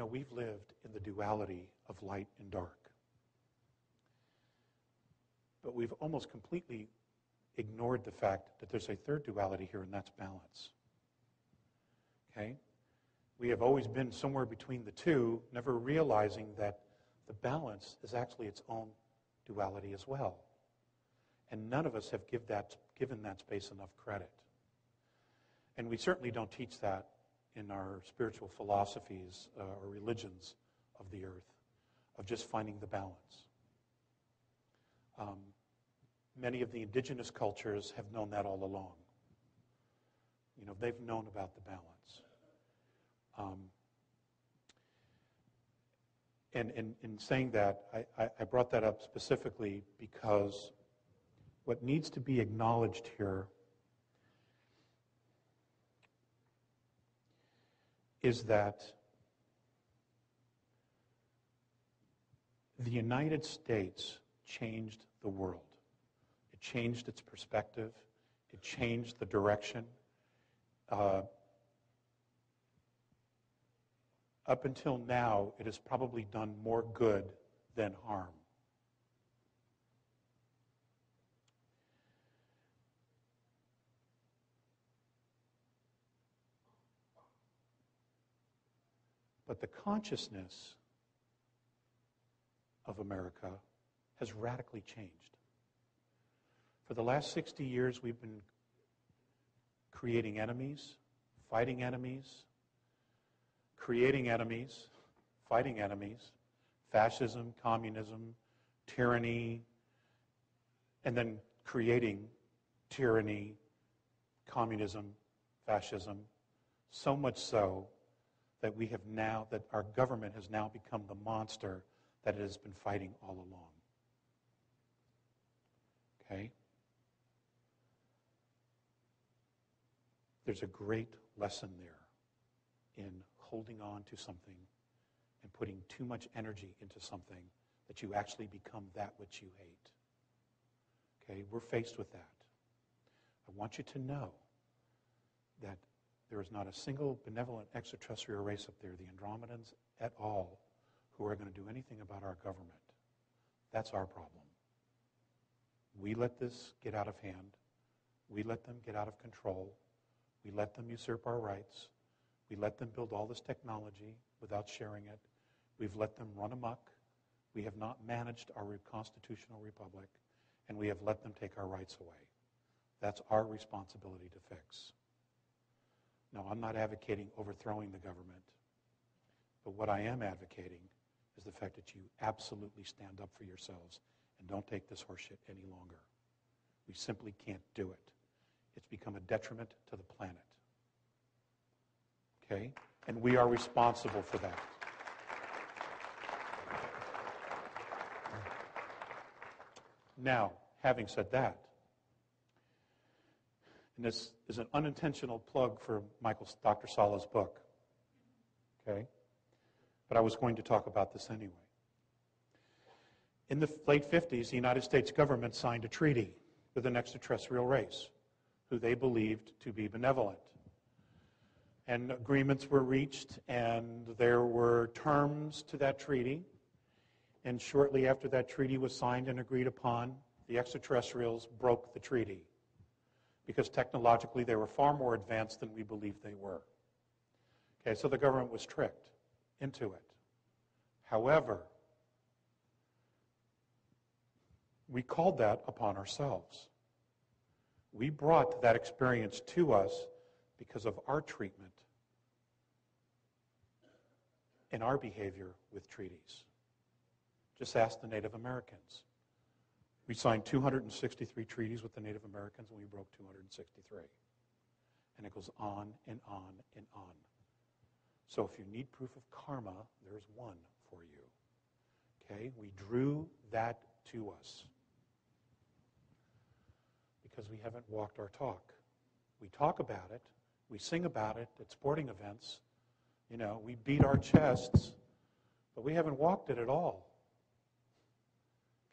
we've lived in the duality of light and dark. But we've almost completely ignored the fact that there's a third duality here, and that's balance. Okay? We have always been somewhere between the two, never realizing that the balance is actually its own duality as well. And none of us have given that space enough credit. And we certainly don't teach that in our spiritual philosophies or religions of the earth, of just finding the balance. Many of the indigenous cultures have known that all along. They've known about the balance. And in saying that, I brought that up specifically because what needs to be acknowledged here is that the United States changed the world. It changed its perspective. It changed the direction. Up until now, it has probably done more good than harm. But the consciousness of America has radically changed. For the last 60 years, we've been creating enemies, fighting enemies, creating enemies, fighting enemies, fascism, communism, tyranny, and then creating tyranny, communism, fascism, so much so that that our government has now become the monster that it has been fighting all along. Okay? There's a great lesson there in holding on to something and putting too much energy into something that you actually become that which you hate. Okay? We're faced with that. I want you to know that there is not a single benevolent extraterrestrial race up there, the Andromedans at all, who are going to do anything about our government. That's our problem. We let this get out of hand. We let them get out of control. We let them usurp our rights. We let them build all this technology without sharing it. We've let them run amok. We have not managed our constitutional republic, and we have let them take our rights away. That's our responsibility to fix. Now, I'm not advocating overthrowing the government, but what I am advocating is the fact that you absolutely stand up for yourselves and don't take this horseshit any longer. We simply can't do it. It's become a detriment to the planet. Okay? And we are responsible for that. Now, having said that, and this is an unintentional plug for Dr. Sala's book, okay? But I was going to talk about this anyway. In the late 50s, the United States government signed a treaty with an extraterrestrial race who they believed to be benevolent. And agreements were reached, and there were terms to that treaty. And shortly after that treaty was signed and agreed upon, the extraterrestrials broke the treaty, because technologically they were far more advanced than we believed they were. Okay, so the government was tricked into it. However, we called that upon ourselves. We brought that experience to us because of our treatment and our behavior with treaties. Just ask the Native Americans. We signed 263 treaties with the Native Americans, and we broke 263. And it goes on and on and on. So if you need proof of karma, there's one for you. Okay? We drew that to us because we haven't walked our talk. We talk about it. We sing about it at sporting events. We beat our chests, but we haven't walked it at all.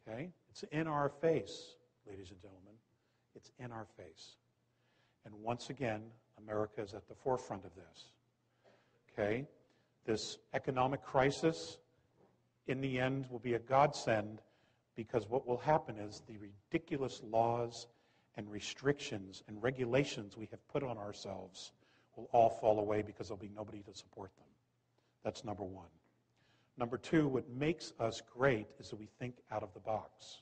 Okay? It's in our face, ladies and gentlemen. It's in our face. And once again, America is at the forefront of this. Okay? This economic crisis, in the end, will be a godsend, because what will happen is the ridiculous laws and restrictions and regulations we have put on ourselves will all fall away, because there'll be nobody to support them. That's number one. Number two, what makes us great is that we think out of the box.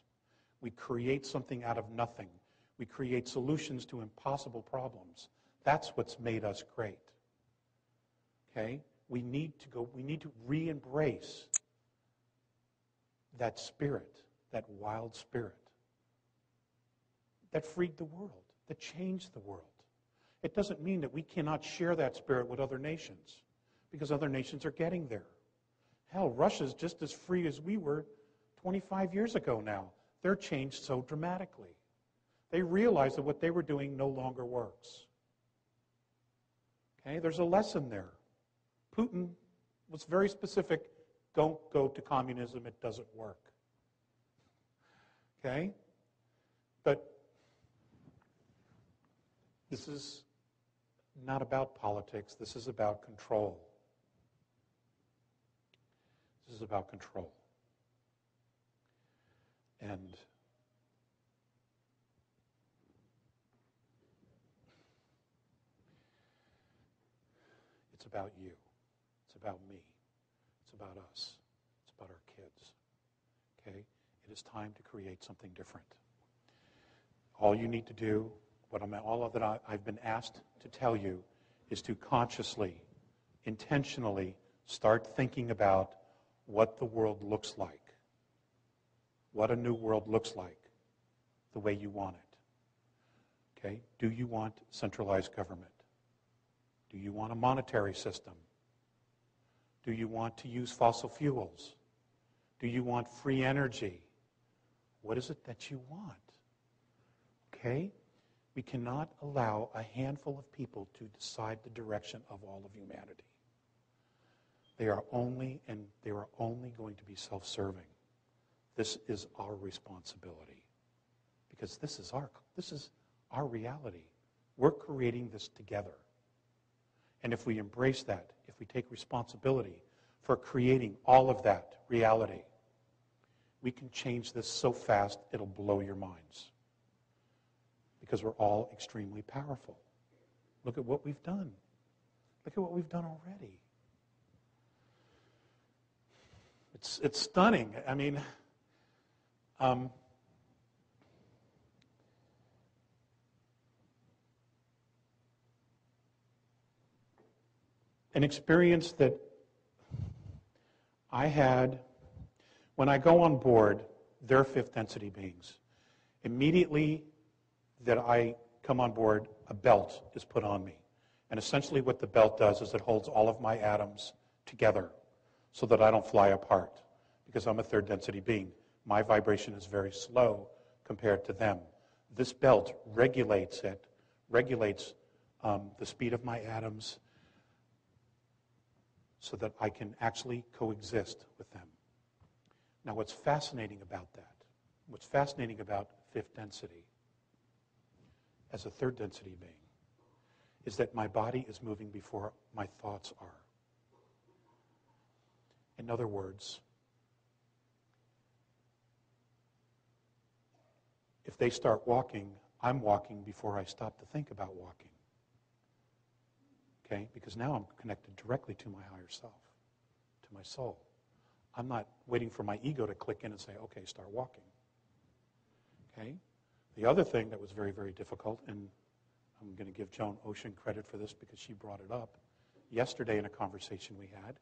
We create something out of nothing. We create solutions to impossible problems. That's what's made us great. Okay? We need to re-embrace that spirit, that wild spirit that freed the world, that changed the world. It doesn't mean that we cannot share that spirit with other nations, because other nations are getting there. Hell, Russia's just as free as we were 25 years ago now. They're changed so dramatically. They realize that what they were doing no longer works. Okay, there's a lesson there. Putin was very specific. Don't go to communism, it doesn't work. Okay? But this is not about politics. This is about control. This is about control. And it's about you. It's about me. It's about us. It's about our kids. Okay? It is time to create something different. All you need to do, all that I've been asked to tell you, is to consciously, intentionally start thinking about what the world looks like, what a new world looks like, the way you want it. Okay? Do you want centralized government? Do you want a monetary system? Do you want to use fossil fuels? Do you want free energy? What is it that you want? Okay? We cannot allow a handful of people to decide the direction of all of humanity. They are only going to be self-serving. This is our responsibility, because this is our reality. We're creating this together. And if we embrace that, if we take responsibility for creating all of that reality, we can change this so fast it'll blow your minds. Because we're all extremely powerful. Look at what we've done. Look at what we've done already. It's stunning. I mean, an experience that I had when I go on board, they're fifth density beings. Immediately that I come on board, a belt is put on me. And essentially what the belt does is it holds all of my atoms together so that I don't fly apart, because I'm a third density being. My vibration is very slow compared to them. This belt regulates the speed of my atoms so that I can actually coexist with them. Now, what's fascinating about that, what's fascinating about fifth density as a third density being, is that my body is moving before my thoughts are. In other words, if they start walking, I'm walking before I stop to think about walking. Okay? Because now I'm connected directly to my higher self, to my soul. I'm not waiting for my ego to click in and say, okay, start walking. Okay? The other thing that was very, very difficult, and I'm going to give Joan Ocean credit for this because she brought it up yesterday in a conversation we had,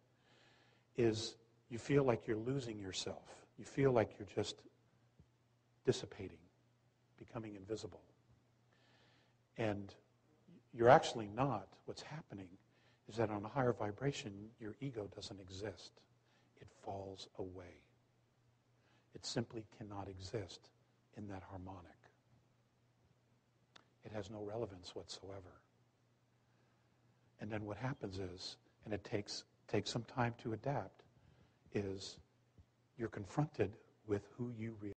is you feel like you're losing yourself. You feel like you're just dissipating, becoming invisible. And you're actually not. What's happening is that on a higher vibration, your ego doesn't exist. It falls away. It simply cannot exist in that harmonic. It has no relevance whatsoever. And then what happens is, and it takes some time to adapt, is you're confronted with who you really